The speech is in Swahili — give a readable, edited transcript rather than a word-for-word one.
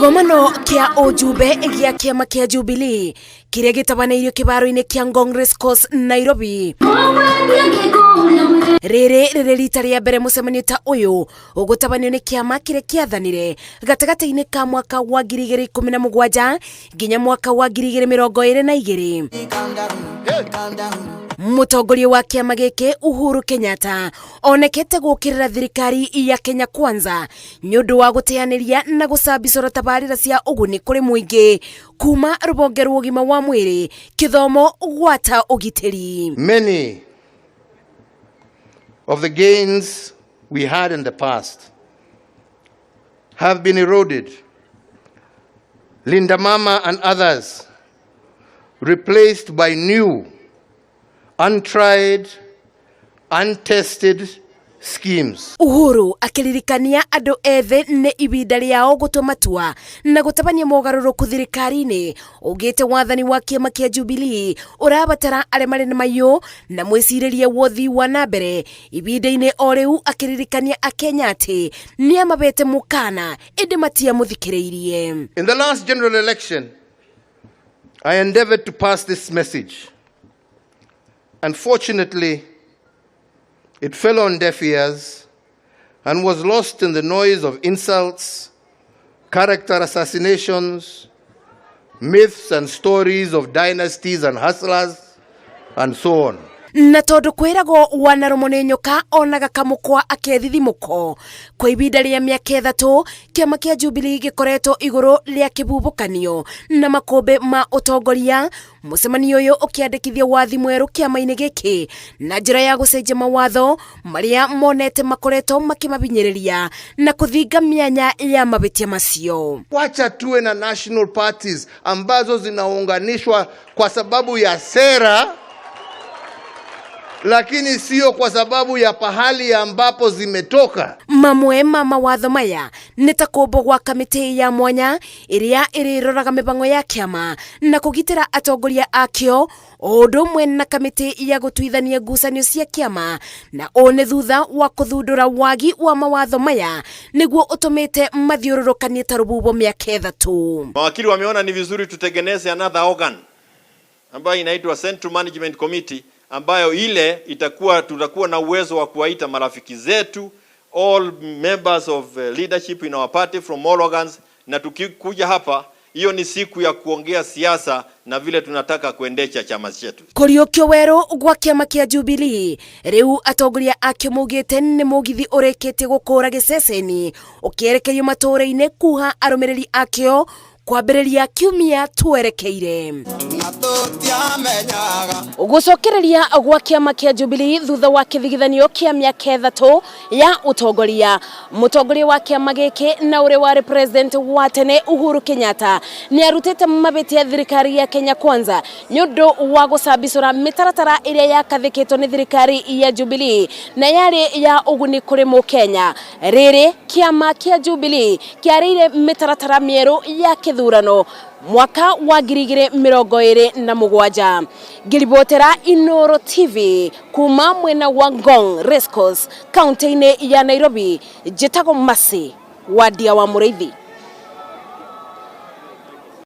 Kigomano kia ujumbe gia kiama kia Jubilee kiria gitabanairio kibaro-ini kia Ngong Race Course Nairobi. Riri rita ria mbere mucemanio ta uyu ugutabanio ni kiama kiria kiathanire gatagati-ini ka mwaka wa 2017 nginya mwaka wa 2022. Mutongoria wa kiama giki Uhuru Kenyatta onekete gũkĩrĩra thirikari ya Kenya Kwanza nyũndũ wa gũteanĩria na gũcambia tabarĩra cia ũguni kũrĩ mũingĩ kuma rũhonge rwa ũgima wa mwĩrĩ, gĩthomo, gwata ũgitĩri. Many of the gains we had in the past have been eroded. Linda Mama and others replaced by new, untried, untested schemes. Uhuru akiririkania andu ethe ni ibinda riao gutua matua na gutabania mogarũrũku thirikari-ini ugite wathani wa kiama kia Jubilee urabatara aria mari na mayo na mwiciriria wothi wa nambere ibinda-ini o riu akiririkania akenya ati ni amabete mukana indi matia muthikiriirie. In the last general election, I endeavored to pass this message. Unfortunately, it fell on deaf ears and was lost in the noise of insults, character assassinations, myths and stories of dynasties and hustlers, and so on. Na tondu kwiragwo wanarumo ni nyoka onaga kamukwa akethithimuko kwa ibinda ria miaka 3 kiama kia Jubilee gikoretwo iguru ria kibubukanio na makombe ma utongoria. Mucemanio uyu ukiandikithia wathi mweru kiama-ini giki na njira ya gucenjia mawatho maria monete makoretwo makimabinyiriria na kuthinga mianya ya mabitia macio. Wacha tuwe na national parties ambazo zinaunganishwa kwa sababu ya sera, lakini sio kwa sababu ya pahali ambapo zimetoka. Mamwe ma mawatho maya ni ta kumbo gwa kamiti ya mwanya iria iriroraga mibango ya kiama na kugitira atongoria akio, undu umwe na kamiti ya gutuithania ngucanio cia kiama, na one thutha wa kuthundura wagi wa mawatho maya niguo utumite mathiururukanie ta rububo miaka 3. Mawakili wameona ni vizuri tutengeneze another organ ambayo inaitwa Central Management Committee, ambayo ile tutakuwa na uwezo wa kuwaita marafiki zetu, all members of leadership in our party from all organs, na tukikuja hapa, hiyo ni siku ya kuongea siasa na vile tunataka kuendesha chama chetu. Koriokio wero gwa kiama kia Jubilee riu atongoria akio mugite ni mugithi urekete gukura giceceni ukierekerio mature-ini kuha arumiriri akio kwambĩrĩria kiumia twerekeire. Gucokereria gwa kiama kia Jubilee thutha wa kithigithanio kia miaka 3 ya utongoria, mutongoria wa kiama giki na uri wari president wa tene Uhuru Kenyatta ni arutite mabitia thirikari ya Kenya Kwanza nyundu wa gucambia mĩtaratara iria yagathĩkĩtwo ni thirikari ya Jubilee na yari ya uguni kuri mukenya. Riri kiama kia Jubilee kiarĩire mĩtaratara mieru ya thurano mwaka wa 2027. Ngiribotera Inoro TV kuma mwena wa Ngong Race Course, kaunti-ini ya Nairobi. Jitago Masi, wadia wa Mũrĩithi.